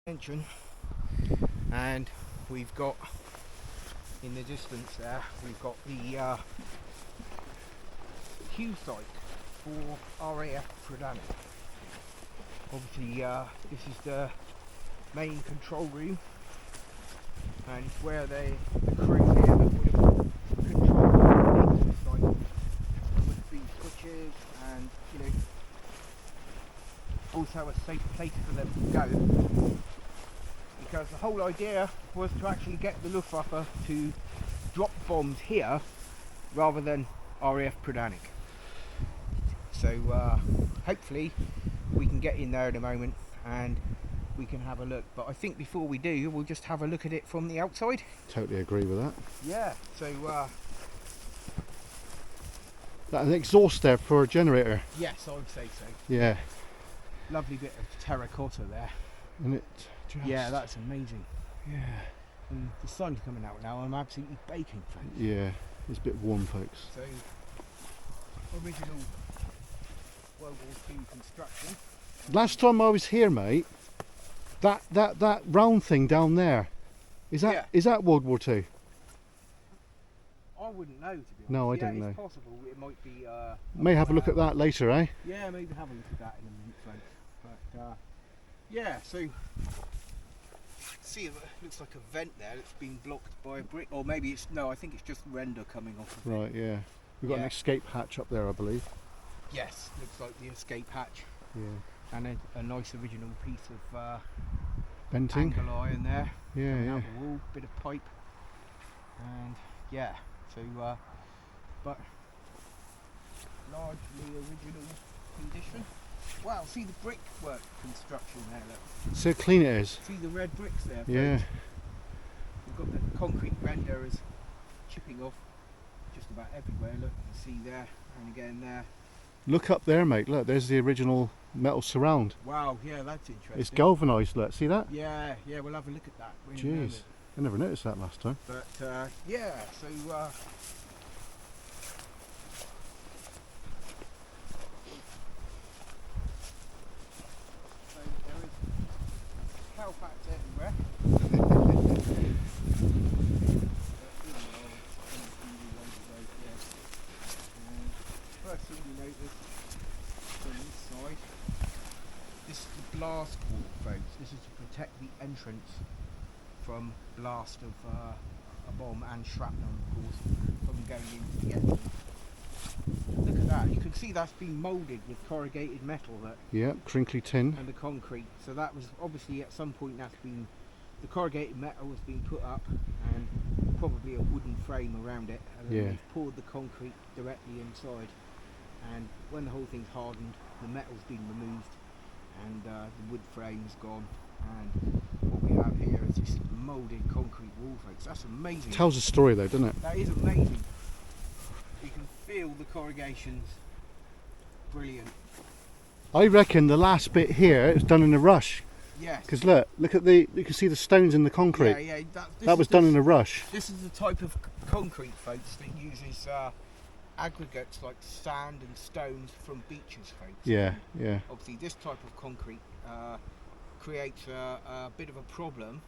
Attention, and we've got in the distance there, we've got the Q site for RAF Pradanic. Obviously, this is the main control room, and it's where the crew here that would have controlled the site. There would be switches, and also a safe place for them to go. Because the whole idea was to actually get the Luftwaffe to drop bombs here rather than RAF Pradanic. So hopefully we can get in there in a moment and we can have a look. But I think before we do, we'll just have a look at it from the outside. Totally agree with that. Yeah, so That an exhaust there for a generator. yes, I would say so. Yeah. Lovely bit of terracotta there. And it just... Yeah, that's amazing. Yeah. And the sun's coming out now. I'm absolutely baking, folks. Yeah, it's a bit warm, folks. So, original World War II construction. Last time I was here, mate, that round thing down there, is that World War II? I wouldn't know, to be honest. No, I don't know. It's possible. It might be. May have a look at that later, eh? Yeah, maybe have a look at that in a minute, folks. But yeah, so see, it looks like a vent there that's been blocked by a brick, or maybe it's I think it's just render coming off of it. Right, yeah. We've got an escape hatch up there, I believe. Yes, looks like the escape hatch. Yeah. And a nice original piece of venting. angle iron there. Yeah, coming yeah. out the wall, bit of pipe, and yeah. So, but largely original condition. Wow, see the brickwork construction there. Look. See how clean it is. See the red bricks there. Yeah. Folks? We've got the concrete renders chipping off just about everywhere. Look, you can see there and again there. Look up there, mate. Look, there's the original metal surround. Wow, yeah, that's interesting. It's galvanised. Look, see that? Yeah, we'll have a look at that. Jeez, I never noticed that last time. But yeah, so there is cow facts everywhere. First thing you notice on this side, this is the blast wall, folks. This is to protect the entrance from blast of a bomb and shrapnel, of course, from going into the entrance. Look at that, you can see that's been moulded with corrugated metal Yeah, crinkly tin. and the concrete. So that was obviously at some point the corrugated metal has been put up and probably a wooden frame around it, and then they've poured the concrete directly inside. And when the whole thing's hardened, the metal's been removed and the wood frame's gone, and what we have here is this moulded concrete wall, folks. That's amazing. Tells a story though, doesn't it? That is amazing. You can feel the corrugations. Brilliant. I reckon the last bit here it was done in a rush. Yes. Because look at you can see the stones in the concrete. Yeah. That was done in a rush. This is the type of concrete, folks, that uses aggregates like sand and stones from beaches, folks. Yeah. Obviously, this type of concrete creates a bit of a problem,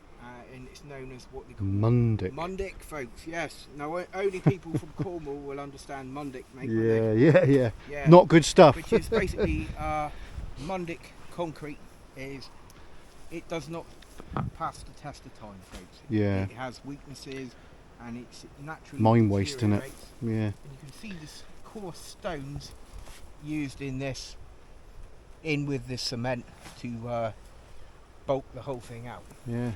and it's known as what they call Mundic. Mundic, folks. Yes. Now, only people from Cornwall will understand Mundic, mate. Yeah. Not good stuff. Which is basically Mundic concrete it does not pass the test of time, folks. Yeah. It has weaknesses, and it's naturally Mine waste, innit? deteriorates. Yeah. And you can see this coarse stones used in this, with the cement to bulk the whole thing out. Yeah.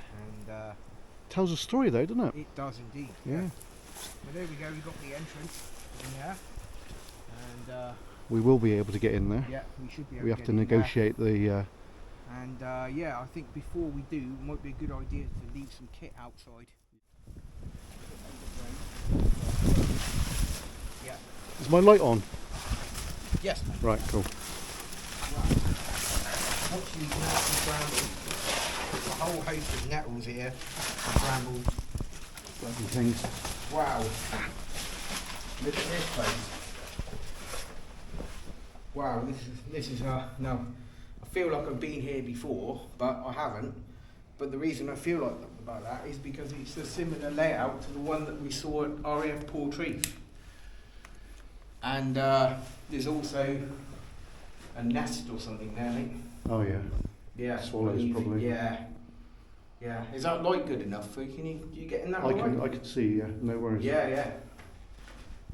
And tells a story though, doesn't it? it does indeed. Yeah. Well, there we go. We've got the entrance in there, and We will be able to get in there. yeah, we should be able We to have get to in there. negotiate the. And yeah, I think before we do, it might be a good idea to leave some kit outside. Yeah. Is my light on? Yes. Right, cool. Watching these nettles bramble. There's a whole host of nettles here. Bramble. Bloody things. Wow. Look at this place. Wow, this is no. I feel like I've been here before, but I haven't. but the reason I feel like about that is because it's a similar layout to the one that we saw at RAF Portreif. And there's also a nest or something there, mate. Oh yeah. Yeah. Swallows probably. Yeah. Yeah. Is that light good enough for you? Can you get in that light? I can see, yeah, no worries. Yeah, yeah.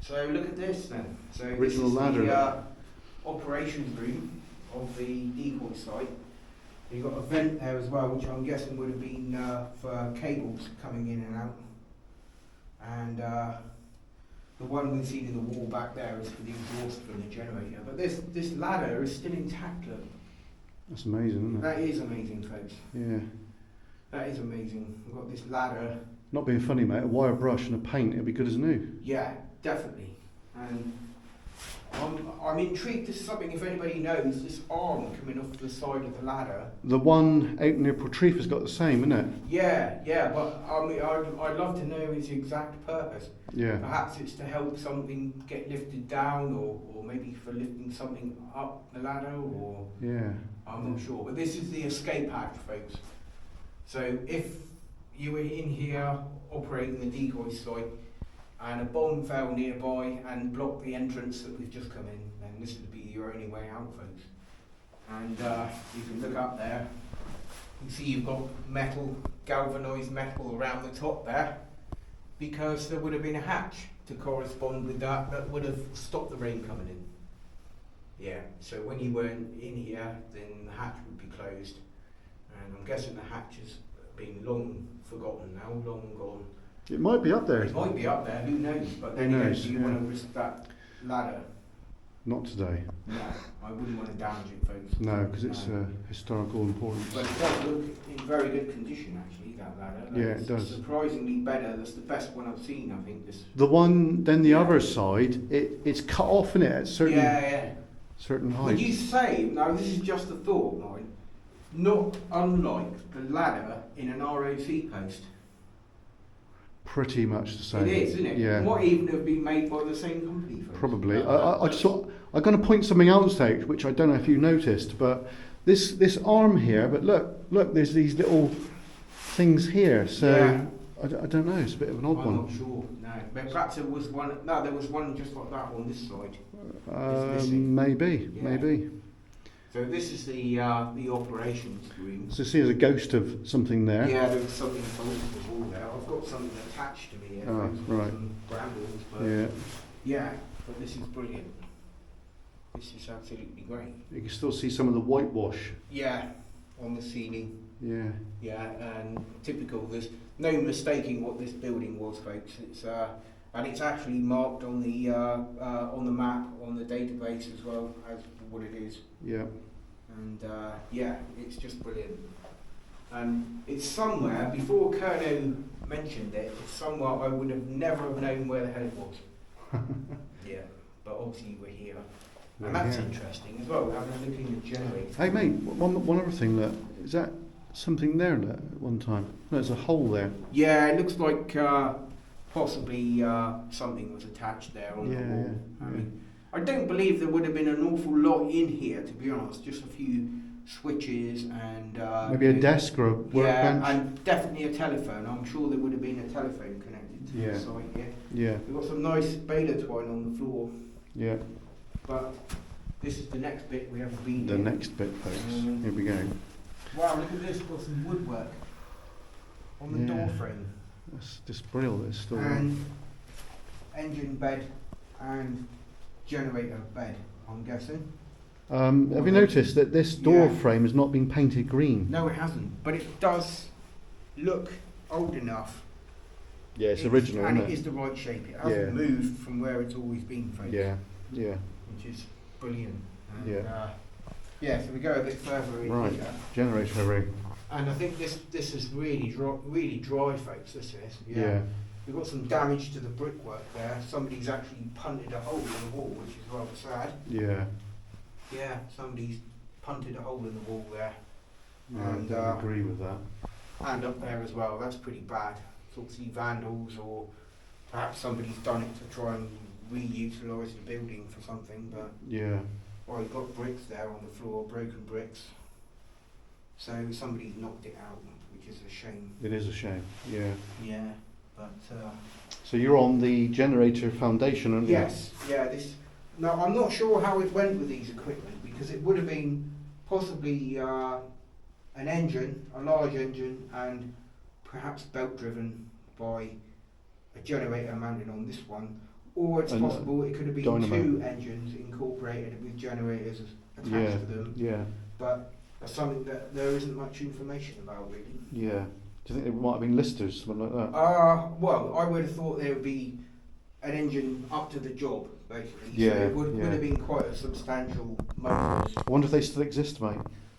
So look at this then. So Original this is ladder. the operations room of the decoy site. You've got a vent there as well, which I'm guessing would have been for cables coming in and out. And the one we've seen in the wall back there is for the exhaust from the generator. But this ladder is still intact, look. That's amazing, isn't it? That is amazing, folks. Yeah. That is amazing. We've got this ladder. Not being funny, mate, a wire brush and a paint, it'd be good as new. Yeah, definitely. And I'm intrigued. This is something, if anybody knows, this arm coming off the side of the ladder. The one out near Portreif has got the same, isn't it? Yeah, yeah, but I mean, I'd love to know its exact purpose. Yeah. Perhaps it's to help something get lifted down, or maybe for lifting something up the ladder, or Yeah. I'm not sure. But this is the escape hatch, folks. So if you were in here operating the decoy site and a bomb fell nearby and blocked the entrance that we've just come in, then this would be your only way out, folks. And you can look up there. You can see you've got metal, galvanised metal around the top there, because there would have been a hatch to correspond with that would have stopped the rain coming in. Yeah, so when you weren't in here, then the hatch would be closed. And I'm guessing the hatch has been long forgotten now, long gone. It might be up there. It might be up there, who knows? But then again, do you want to risk that ladder? Not today. No, I wouldn't want to damage it, folks. No, because it's historical importance. But it does look in very good condition, actually, that ladder. Yeah, it does. Surprisingly better. That's the best one I've seen, I think. The one, then the other side, it's cut off in it at certain height. Would you say, now this is just a thought, mine, not unlike the ladder in an ROC post? Pretty much the same. It is, isn't it? Yeah. It might even have been made by the same company. Folks. Probably. I'm going to point something else out, which I don't know if you noticed, but this arm here. But look, there's these little things here. So yeah. I don't know. It's a bit of an odd one. I'm not sure. No, but perhaps there was one. No, there was one just like that on this side. Maybe, Yeah. maybe. So this is the operations room. So see, there's a ghost of something there. Yeah, there was something bolted to the wall there. I've got something attached to me here. Oh, right. Some brambles, but Yeah. yeah, but this is brilliant. This is absolutely great. You can still see some of the whitewash. Yeah, on the ceiling. Yeah. Yeah, and typical. There's no mistaking what this building was, folks. It's and it's actually marked on the map on the database as well as what it is. Yeah. And yeah, it's just brilliant. And it's somewhere before Kerno mentioned it. It's somewhere I would have never have known where the hell it was. Yeah, but obviously we're here. And that's interesting as well, having a look in the generator. Hey mate, one other thing, look, is that something there look, at one time? No, there's a hole there. Yeah, it looks like possibly something was attached there on the wall. Yeah. I mean, I don't believe there would have been an awful lot in here, to be honest. Just a few switches and maybe a desk or a workbench. Yeah, and definitely a telephone. I'm sure there would have been a telephone connected to the site here. Yeah. We've got some nice baler twine on the floor. Yeah. But this is the next bit we haven't been The in. next bit, folks. Here we go. Wow, look at this. Got some woodwork on the door frame. That's just brilliant. It's still And engine bed and generator bed, I'm guessing. have you noticed that this door frame has not been painted green? No, it hasn't. But it does look old enough. Yeah, it's original, and isn't it it? is the right shape. It hasn't moved from where it's always been, folks. Yeah, yeah. Which is brilliant. And, Yeah. yeah, so we go a bit further in Right. here. Generator ring. And I think this is really dry, folks, this is. Yeah. We've got some damage to the brickwork there. Somebody's actually punted a hole in the wall, which is rather sad. Yeah. Yeah, somebody's punted a hole in the wall there. No, I don't agree with that. And up there as well, that's pretty bad. It's obviously vandals, or perhaps somebody's done it to try and reutilise the building for something, but Yeah. well, you've got bricks there on the floor, broken bricks. So somebody's knocked it out, which is a shame. It is a shame. Yeah. Yeah, but So you're on the generator foundation, aren't you? yes, yeah. Now I'm not sure how it went with these equipment because it would have been possibly an engine, a large engine, and perhaps belt driven by a generator mounted on this one, or it's possible it could have been dynamo. 2 engines incorporated with generators attached to them. Yeah. But that's something that there isn't much information about, really. Yeah. Do you think it might have been listers, something like that? Well, I would have thought there would be an engine up to the job, basically. Yeah, So it would yeah. have been quite a substantial motor. I wonder if they still exist, mate.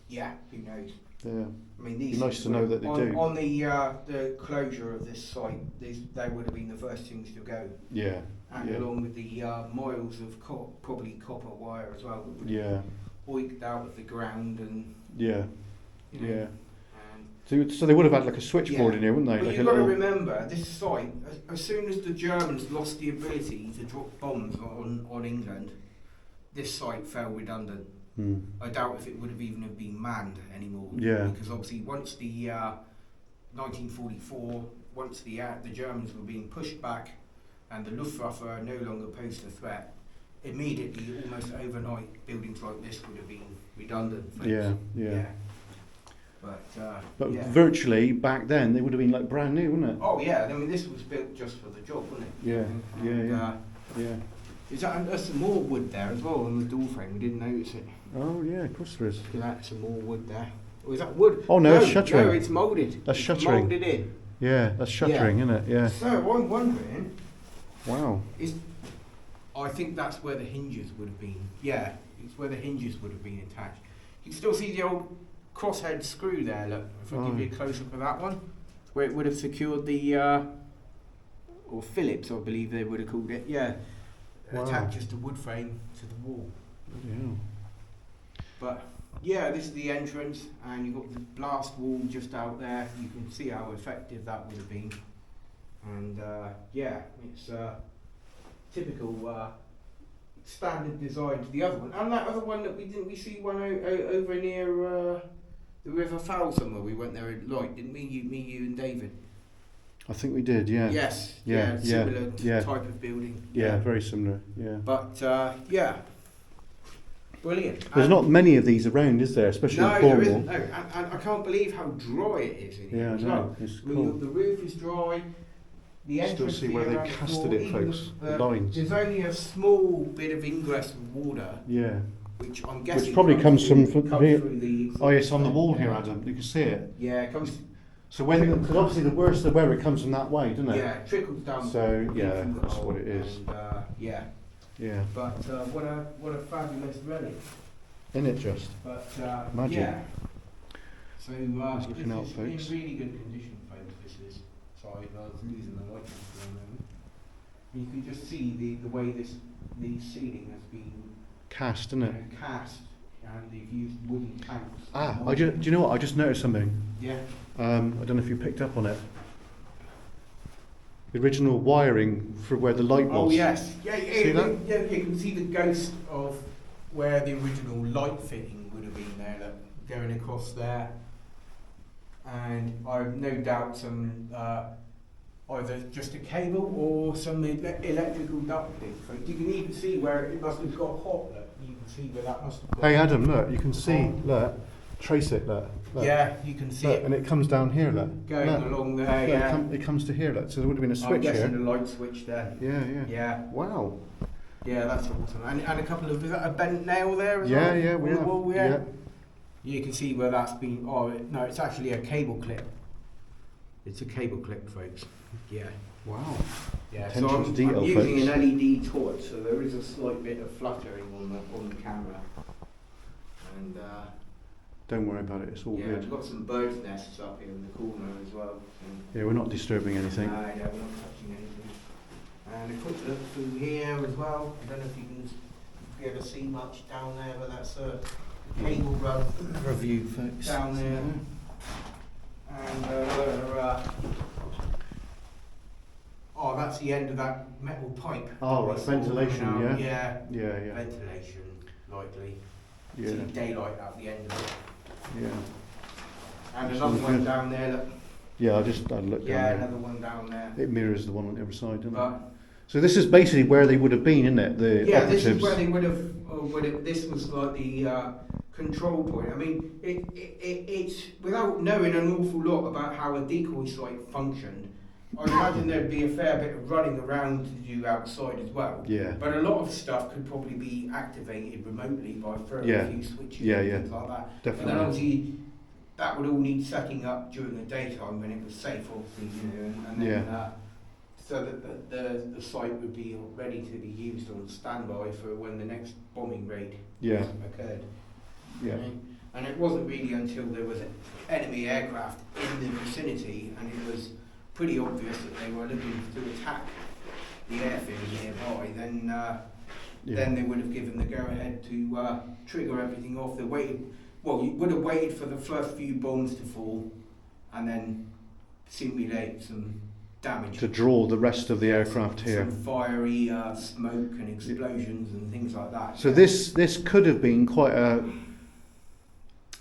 Yeah, who knows? Yeah. I mean, these. Be nice to know that they do. On the closure of this site, they would have been the first things to go. Yeah. And Yeah. along with the miles of probably copper wire as well, that would have Yeah. oiked out of the ground and. Yeah. You know, Yeah. and So they would have had like a switchboard Yeah. in here, wouldn't they? But Like you've a got to little. remember, this site, as soon as the Germans lost the ability to drop bombs on England, this site fell redundant. Hmm. I doubt if it would have even have been manned anymore. Yeah. Because obviously once the 1944, once the Germans were being pushed back and the Luftwaffe no longer posed a threat, immediately, almost overnight, buildings like this would have been redundant. Yeah. Yeah. But yeah. Virtually back then they would have been like brand new, wouldn't it? Oh yeah, I mean this was built just for the job, wasn't it? Yeah. And, Yeah. Yeah. There's some more wood there as well on the door frame. We didn't notice it. Oh yeah, of course there is. Look at that, some more wood there. Or is that wood? Oh no, it's shuttering. No, it's moulded. That's It's shuttering. Moulded in. Yeah, that's shuttering, isn't it? Yeah. So I'm wondering, Wow. I think that's where the hinges would have been. Yeah, it's where the hinges would have been attached. You can still see the old crosshead screw there. Look, if I give you a close up of that one, where it would have secured the, or Phillips, I believe they would have called it. Yeah, Wow. attaches the wood frame to the wall. Yeah. But yeah, this is the entrance, and you've got the blast wall just out there. You can see how effective that would have been. And yeah, it's typical standard design to the other one. And that other one that we see one over near the River Fowl somewhere. We went there at light, didn't we? Me, you, and David. I think we did. Yeah. Yes. Yeah, yeah, Similar yeah. type of building. Yeah. Very similar. Yeah. But yeah, brilliant. There's And not many of these around, is there? Especially no, in there Cornwall. isn't. No, and I can't believe how dry it is in here Yeah, I as know. well. It's I mean, cool. the roof is dry. The Still entrance see fee where they around the casted floor, it, even folks. The lines. There's only a small bit of ingress of water, Yeah. which I'm guessing Which probably comes from here. through the. Oh, it's on the wall here, Adam. You can see it. Yeah, it comes. So when, because obviously the worse the weather, it comes from that way, doesn't it? Yeah, it trickles down. So, yeah, through the that's hole, what it is. And, yeah, Yeah. but what a fabulous relic. Isn't it just? But Magic. yeah. So Just looking out, this is folks. in really good condition, folks. This is. Sorry, I was losing the light for a moment. You can just see the way the ceiling has been Cast, isn't it? cast, and they've used wooden planks. Ah, do you know what? I just noticed something. Yeah. I don't know if you picked up on it. The original wiring for where the light was. Oh yes. Yeah. See that? Yeah. You can see the ghost of where the original light fitting would have been there, look, going across there. And I've no doubt some either just a cable or some electrical ducting. So you can even see where it must have got hot. Look. You can see where that must have got. Hey Adam, look, you can see, look, trace it, look. Yeah, you can see Look, it and it comes down here, look. going Look. along there. Look, Yeah. it comes to here, look. So there would have been a I'm switch guessing here. the light switch there. Yeah, yeah. Yeah. Wow. Yeah, that's awesome. And a couple of, is that a bent nail there as Yeah, well? yeah, we On the have. wall, Yeah. You can see where that's been. Oh no, it's actually a cable clip. It's a cable clip, folks. Yeah. Wow. Yeah. Attention so to I'm detail, using folks. an LED torch, so there is a slight bit of fluttering on the camera. And Don't worry about it, it's all yeah, good. we've got some birds' nests up here in the corner as well. So Yeah, we're not disturbing anything. no, we're not touching anything. And a quick look through here as well. I don't know if you can be able to see much down there, but that's a cable run Review, folks. down there. And oh, that's the end of that metal pipe. Oh, We right, saw ventilation, coming out. yeah? Yeah, Yeah, yeah. ventilation, likely. Yeah, See daylight at the end of it. yeah. And another one down there. Look. Yeah, I looked down there. Yeah, another one down there. It mirrors the one on the other side, doesn't it? But So this is basically where they would have been, isn't it? The yeah, operatives. this is where they would have. This was like the control point. I mean, it's without knowing an awful lot about how a decoy site functioned. I imagine there'd be a fair bit of running around to do outside as well. Yeah. But a lot of stuff could probably be activated remotely by throwing a few switches and things like that. Definitely. And then obviously that would all need setting up during the daytime when it was safe, obviously, you know, and then so that the site would be ready to be used on standby for when the next bombing raid occurred. Yeah. And it wasn't really until there was enemy aircraft in the vicinity and it was pretty obvious that they were looking to attack the airfield nearby, then they would have given the go-ahead to trigger everything off. They waited, well, you would have waited for the first few bombs to fall and then simulate some damage. To draw the rest of the aircraft here. Some fiery smoke and explosions and things like that. So this could have been quite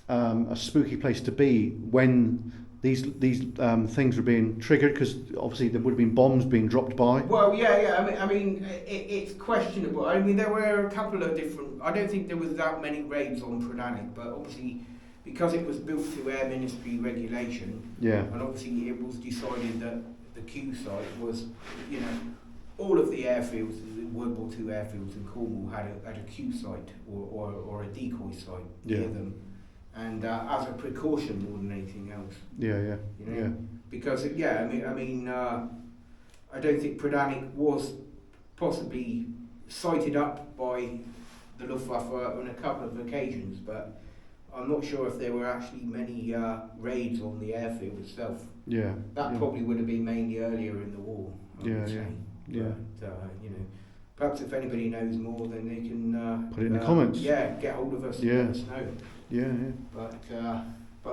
a spooky place to be when these things were being triggered, because obviously there would have been bombs being dropped by. Well, yeah. I mean, it's questionable. I mean, there were a couple of different. I don't think there was that many raids on Pradanic, but obviously, because it was built to Air Ministry regulation, and obviously it was decided that the Q site was, you know, all of the airfields, the World War II airfields in Cornwall had a Q site or a decoy site near them. And as a precaution more than anything else. You know? Because I mean, I don't think Pradanic was possibly sighted up by the Luftwaffe on a couple of occasions, but I'm not sure if there were actually many raids on the airfield itself. That probably would have been mainly earlier in the war. I would say. But, you know, perhaps if anybody knows more, then they can put it in the comments. Get hold of us and let us know. But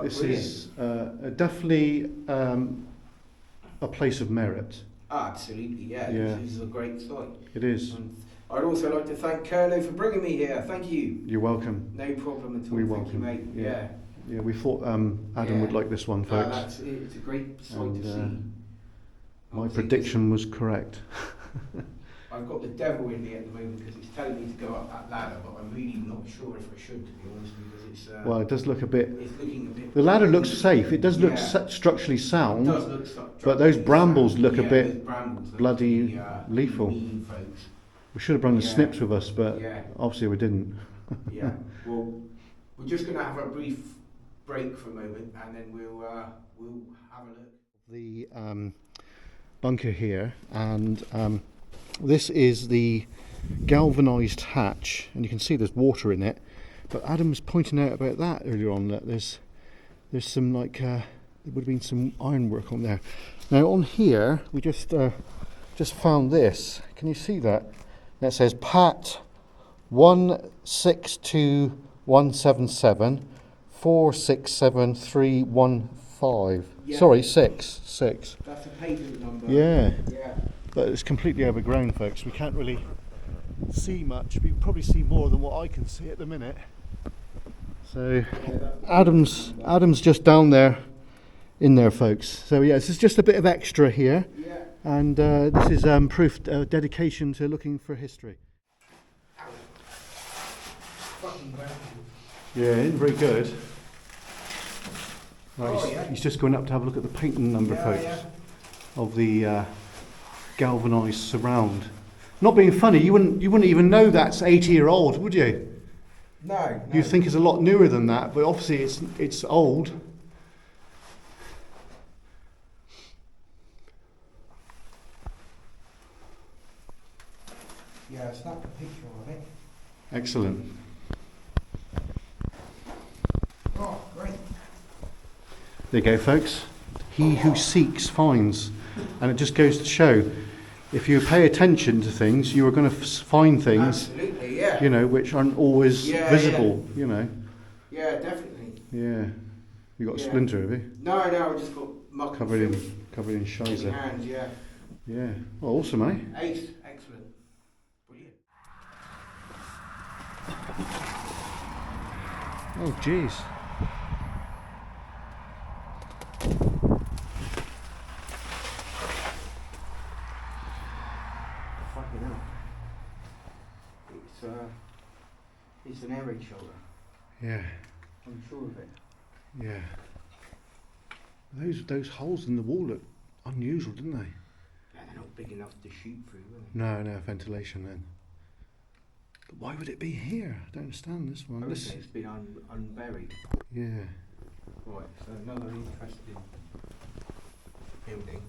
this brilliant. is definitely a place of merit. Absolutely, This is a great site. It is. And I'd also like to thank Curlo for bringing me here. Thank you. You're welcome. No problem at all. We're Thank welcome. you, mate. Yeah, we thought Adam would like this one, folks. It's a great site to see. My prediction was correct. I've got the devil in me at the moment because it's telling me to go up that ladder, but I'm really not sure if I should, to be honest, because it's. Well, it does look a bit. It's looking a bit. The ladder looks safe. It does look structurally sound. It does look structurally but those brambles look a bit look bloody pretty, lethal. mean, folks. We should have brought the snips with us, but obviously we didn't. Well, we're just going to have a brief break for a moment, and then we'll have a look. The bunker here, and this is the galvanised hatch, and you can see there's water in it. But Adam was pointing out about that earlier on, that there's some like there would have been some ironwork on there. Now on here we just found this. Can you see that? That says Pat 162177 467315. Sorry, 6. That's a patent number. Yeah. But it's completely overgrown, folks. We can't really see much. We can probably see more than what I can see at the minute. So Adam's just down there, in there, folks. So this is just a bit of extra here, and this is proof, dedication to looking for history. Yeah, it isn't very good. Right, he's just going up to have a look at the patent number, folks, of the galvanised surround. Not being funny, you wouldn't even know that's 80-year-old, would you? No. You'd think it's a lot newer than that, but obviously it's old. Yeah, snap a picture of it. Excellent. Oh, great. There you go, folks. He who seeks finds. And it just goes to show, if you pay attention to things, you are going to find things, absolutely, you know, which aren't always visible, you know. Yeah, definitely. Yeah. You got a splinter, have you? No, I just got muck covered in shizer. Hands, Yeah. Well, awesome, eh? Ace, excellent. Brilliant. Oh, jeez. fucking hell. It's an air raid shelter. Yeah. I'm sure of it. Yeah. Those holes in the wall look unusual, didn't they? Yeah, they're not big enough to shoot through, are they? No, ventilation then. But why would it be here? I don't understand this one. I would say it's been unburied. Yeah. Right, so another interesting building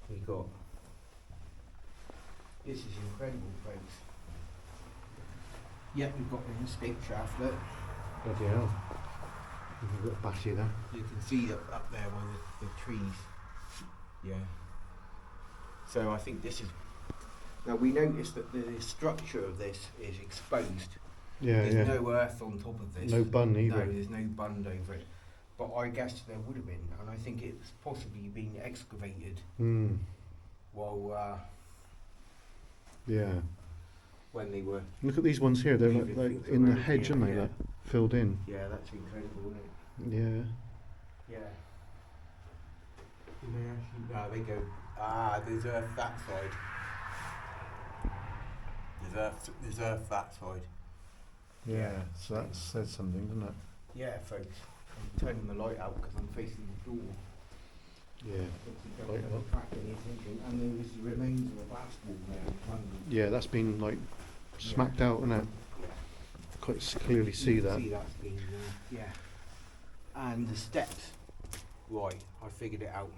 we got. This is incredible, folks. Yeah, we've got an escape shaft, look. Bloody hell. We've got a battery there. You can see up there by the trees. Yeah. So I think this is... Now we noticed that the structure of this is exposed. Yeah, There's no earth on top of this. No bun either. No, there's no bund over it. But I guess there would have been, and I think it's possibly been excavated while yeah. when they were... Look at these ones here. They're like in the hedge, aren't they? Yeah. Like filled in. Yeah, that's incredible, isn't it? Yeah. Yeah. Did they actually... No, they go... there's earth that side. There's earth that side. Yeah. So that says something, doesn't it? Yeah, folks. I'm turning the light out because I'm facing the door. Yeah. Don't attract any attention. And there is the remains of a blast wall there in front of me. Yeah, that's been like smacked out, isn't it? Yeah. Quite clearly see that. See that's been, yeah. And the steps. Right, I figured it out.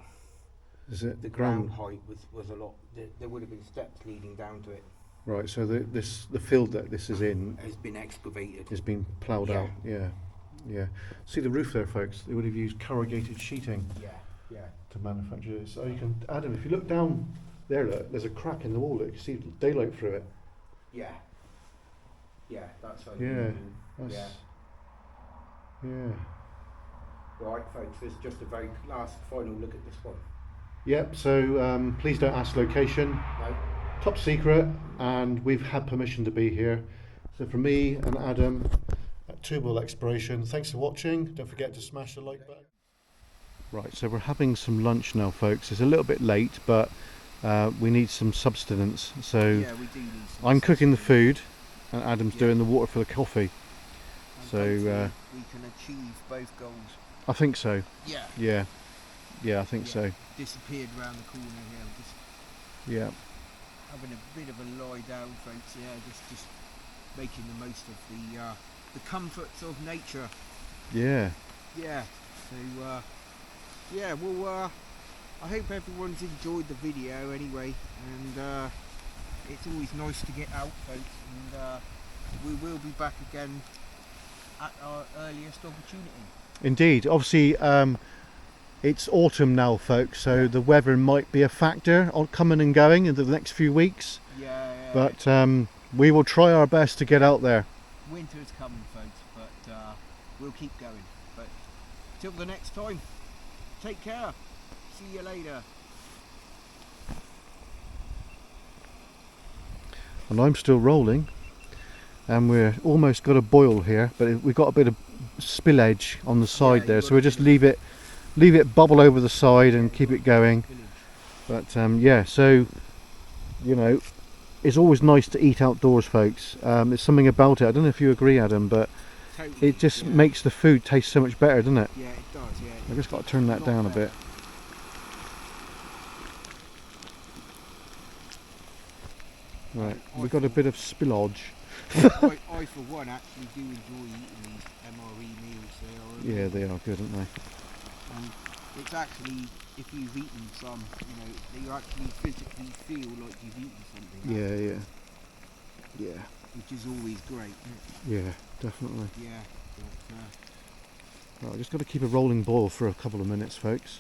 Is it The ground height was a lot. There would have been steps leading down to it. Right, so the field that this is in Has been excavated. has been ploughed Yeah. out. Yeah, yeah. See the roof there, folks. They would have used corrugated sheeting Yeah. to manufacture this. Oh, you can, Adam, if you look down there, look, there's a crack in the wall. Look, you see daylight through it. Yeah. Yeah, that's how Yeah, yeah. Yeah. Right, folks, this is just a very last final look at this one. Yep. So please don't ask location. No? Top secret, and we've had permission to be here. So for me and Adam at Tubal Exploration, thanks for watching. Don't forget to smash the like button. Right, so we're having some lunch now, folks. It's a little bit late, but we need some substance. So Yeah, we do need some I'm cooking the sustenance. food, and Adam's Yeah. doing the water for the coffee. And So hopefully we can achieve both goals. I think so. Yeah. Yeah, I think so. Disappeared around the corner here. Just Yeah. having a bit of a lie down, folks. Yeah, just making the most of the comforts of nature. Yeah. Yeah. So yeah, well, I hope everyone's enjoyed the video anyway, and it's always nice to get out, folks. And we will be back again at our earliest opportunity. Indeed. Obviously, it's autumn now, folks, so the weather might be a factor on coming and going in the next few weeks. Yeah. But we will try our best to get out there. Winter's coming, folks, but we'll keep going. But till the next time, take care. See you later. And I'm still rolling, and we're almost got a boil here, but we've got a bit of spillage on the side there, so we'll just leave it bubble over the side and keep it going. But yeah, so you know, it's always nice to eat outdoors, folks. There's something about it. I don't know if you agree, Adam, but Totally, it just makes the food taste so much better, doesn't it? Yeah, it does. Yeah. I've just got to turn that down a bit. Right, we've got a bit of spillage. I for one actually do enjoy eating these MRE meals. They are Yeah, they are good, aren't they? And it's actually, if you've eaten some, you actually physically feel like you've eaten something. Yeah. Which is always great, isn't it? Yeah, definitely. Yeah. But, Right, I've just got to keep a rolling boil for a couple of minutes, folks,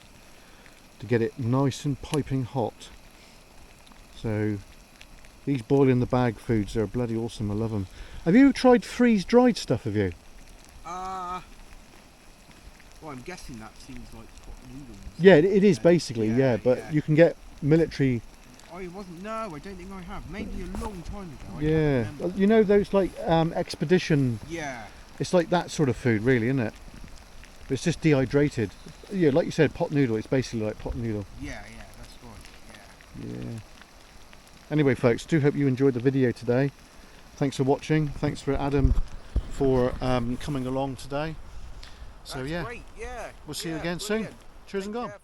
to get it nice and piping hot. So these boil in the bag foods are bloody awesome. I love them. Have you tried freeze dried stuff? Have you? well, I'm guessing that seems like pot noodles. Yeah, it is basically. Yeah, but yeah. you can get military. I wasn't. No, I don't think I have. Maybe a long time ago. I Yeah, can't remember. you know those like expedition. Yeah. It's like that sort of food, really, isn't it? But it's just dehydrated. Yeah, like you said, pot noodle. It's basically like pot noodle. Yeah, that's right. Yeah. Yeah. Anyway, folks, do hope you enjoyed the video today. Thanks for watching. Thanks for Adam for coming along today. So That's yeah, great. Yeah. we'll see you Yeah, again brilliant. soon. Cheers and Take gone. care.